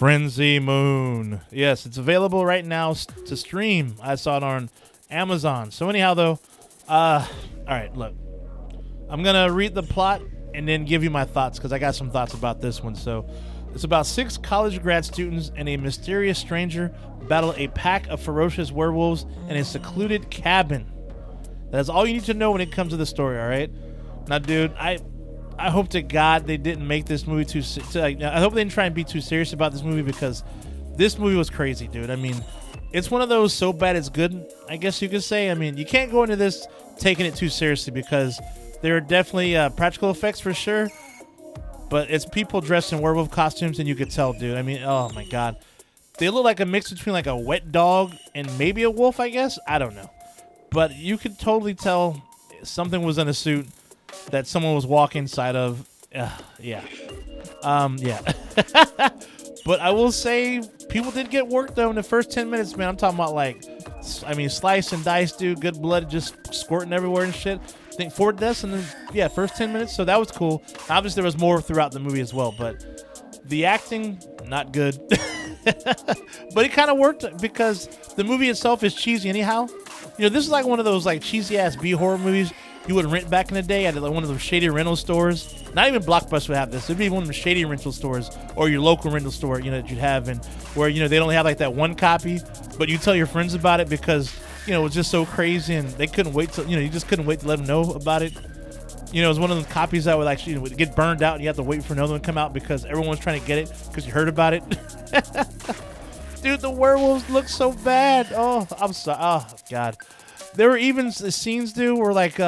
Frenzy Moon. Yes, it's available right now to stream. I saw it on Amazon. So anyhow, though, all right, look. I'm going to read the plot and then give you my thoughts because I got some thoughts about this one. So it's about 6 college grad students and a mysterious stranger battle a pack of ferocious werewolves in a secluded cabin. That's all you need to know when it comes to the story, all right? Now, dude, I hope to God they didn't make this movie I hope they didn't try and be too serious about this movie because this movie was crazy, dude. I mean, it's one of those so bad it's good, I guess you could say. I mean, you can't go into this taking it too seriously because there are definitely practical effects for sure, but it's people dressed in werewolf costumes, and you could tell, dude. I mean, oh my God. They look like a mix between like a wet dog and maybe a wolf, I guess. I don't know. But you could totally tell something was in a suit that someone was walking inside of. Yeah. But I will say people did get work, though, in the first 10 minutes, man. I'm talking about, like, I mean, slice and dice, dude. Good blood just squirting everywhere and shit. I think 4 deaths in the first 10 minutes, so that was cool. Obviously, there was more throughout the movie as well, but the acting, not good. But it kind of worked because the movie itself is cheesy anyhow. You know, this is like one of those, like, cheesy-ass B-horror movies you would rent back in the day at like one of those shady rental stores. Not even Blockbuster would have this. It'd be one of the shady rental stores or your local rental store, you know, that you'd have, and where, you know, they'd only have like that one copy, but you tell your friends about it because, you know, it was just so crazy and they couldn't wait to, you know, you just couldn't wait to let them know about it. You know, it was one of those copies that would actually, you know, would get burned out and you have to wait for another one to come out because everyone was trying to get it because you heard about it. Dude, the werewolves look so bad. Oh, I'm sorry. Oh, God. There were even scenes, dude, where like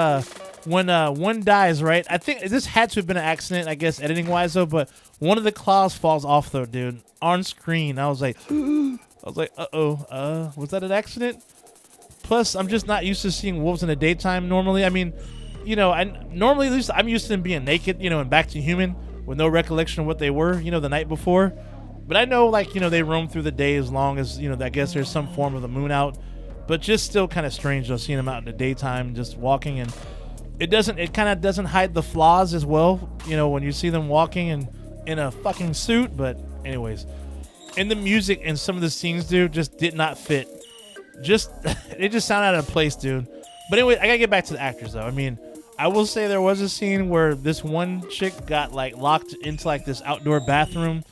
when one dies, right? I think this had to have been an accident, I guess, editing-wise, though, but one of the claws falls off, though, dude, on screen. I was like, uh-oh, was that an accident? Plus, I'm just not used to seeing wolves in the daytime normally. I mean, you know, normally, at least I'm used to them being naked, you know, and back to human with no recollection of what they were, you know, the night before. But I know, like, you know, they roam through the day as long as, you know, I guess there's some form of the moon out. But just still kind of strange, though, seeing them out in the daytime just walking. And it kind of doesn't hide the flaws as well, you know, when you see them walking in a fucking suit. But anyways, and the music and some of the scenes, dude, just did not fit. It just sounded out of place, dude. But anyway, I gotta get back to the actors, though. I mean, I will say there was a scene where this one chick got, like, locked into, like, this outdoor bathroom.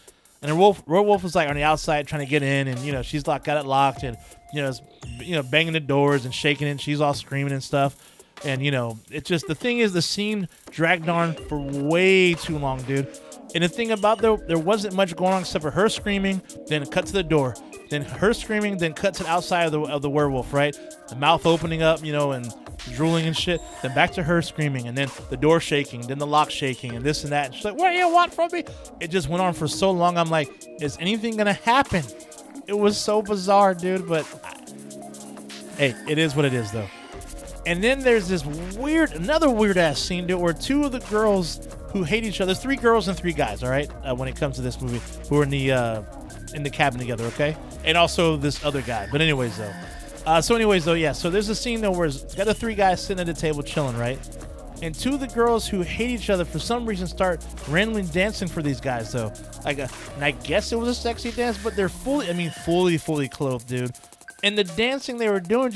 And the werewolf was, like, on the outside trying to get in. And, you know, she's, like, got it locked. And, you know, banging the doors and shaking it. And she's all screaming and stuff. And, you know, it's just, the thing is, the scene dragged on for way too long, dude. And the thing about, there wasn't much going on except for her screaming, then cut to the door. Then her screaming, then cut to the outside of the werewolf, right? The mouth opening up, you know, and drooling and shit. Then back to her screaming, and then the door shaking, then the lock shaking, and this and that. And she's like, what do you want from me? It just went on for so long. I'm like, is anything going to happen? It was so bizarre, dude, but hey, it is what it is, though. And then there's this another weird-ass scene, dude, where 2 of the girls who hate each other, there's 3 girls and 3 guys, all right, when it comes to this movie, who are in the cabin together, okay? And also this other guy. But anyways, though. Yeah, so there's a scene, though, where it's got the 3 guys sitting at the table chilling, right? And 2 of the girls who hate each other for some reason start randomly dancing for these guys, though. And I guess it was a sexy dance, but they're fully clothed, dude. And the dancing they were doing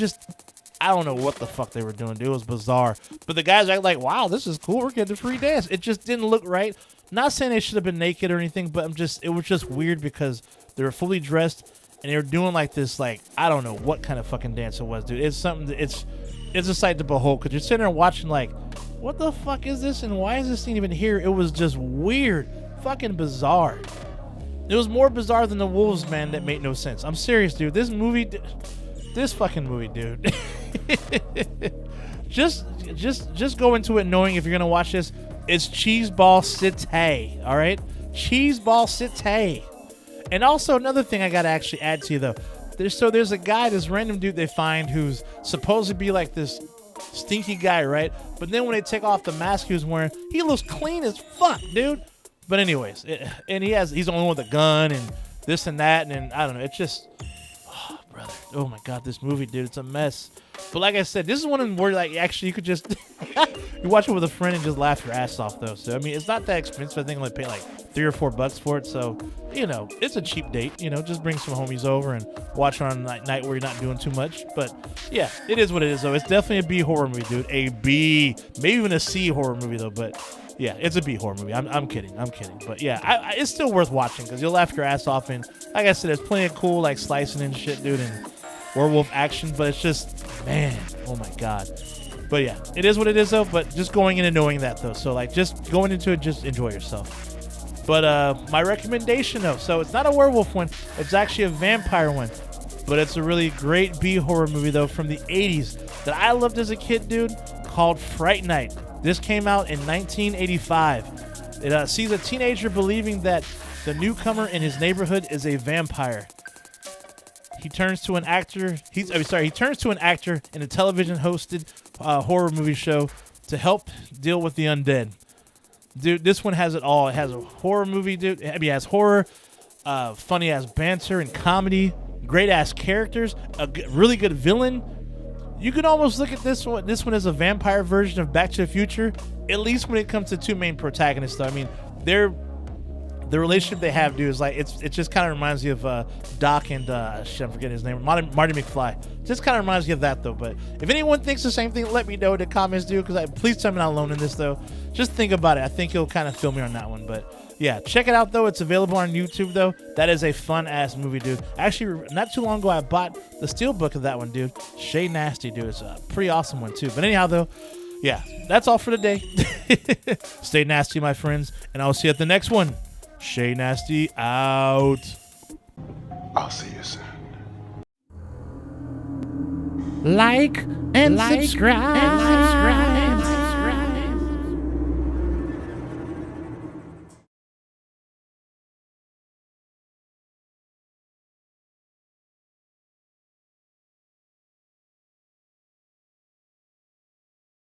I don't know what the fuck they were doing, dude. It was bizarre. But the guys are like, wow, this is cool. We're getting a free dance. It just didn't look right. Not saying they should have been naked or anything, but it was just weird because they were fully dressed and they were doing like this, like, I don't know what kind of fucking dance it was, dude. It's something, it's a sight to behold because you're sitting there watching like, what the fuck is this and why is this thing even here? It was just weird, fucking bizarre. It was more bizarre than the wolves, man, that made no sense. I'm serious, dude. This fucking movie, dude. just go into it knowing if you're gonna watch this, it's cheeseball city, all right? Cheeseball city. And also another thing I gotta actually add to you, though. There's a guy, this random dude they find who's supposed to be like this stinky guy, right? But then when they take off the mask he was wearing, he looks clean as fuck, dude. But anyways, and he's the only one with a gun and this and that, and I don't know. It's just, oh, brother. Oh my God, this movie, dude, it's a mess. But like I said, this is one of them where like actually you could just you watch it with a friend and just laugh your ass off, though. So I mean, it's not that expensive. I think I only pay like $3 or $4 for it. So, you know, it's a cheap date. You know, just bring some homies over and watch it on a night where you're not doing too much. But yeah, it is what it is, though. It's definitely a B horror movie, dude. A B, maybe even a C horror movie, though. But yeah, it's a B horror movie. I'm kidding. But yeah, it's still worth watching because you'll laugh your ass off. And like I said, there's plenty of cool like slicing and shit, dude, and werewolf action. But it's just, man, oh my god. But yeah, it is what it is, though. But just going in and knowing that, though. So like, just going into it, just enjoy yourself. But my recommendation, though, so it's not a werewolf one. It's actually a vampire one. But it's a really great B horror movie, though, from the 80s that I loved as a kid, dude, called Fright Night. This came out in 1985. It sees a teenager believing that the newcomer in his neighborhood is a vampire. He turns to an actor. He turns to an actor in a television-hosted horror movie show to help deal with the undead. Dude, this one has it all. It has a horror movie, dude. I mean, it has horror, funny-ass banter and comedy, great-ass characters, a really good villain. You can almost look at this one as a vampire version of Back to the Future, at least when it comes to two main protagonists, though. I mean, the relationship they have, dude, is like, it just kind of reminds you of Doc and, I'm forgetting his name, Marty McFly. Just kind of reminds you of that, though. But if anyone thinks the same thing, let me know in the comments, dude, because please tell me I'm not alone in this, though. Just think about it. I think you'll kind of feel me on that one. But yeah, check it out, though. It's available on YouTube, though. That is a fun-ass movie, dude. Actually, not too long ago, I bought the steelbook of that one, dude. Shay Nasty, dude. It's a pretty awesome one, too. But anyhow, though, yeah, that's all for today. Stay nasty, my friends, and I'll see you at the next one. Shay Nasty out. I'll see you soon. Like and subscribe.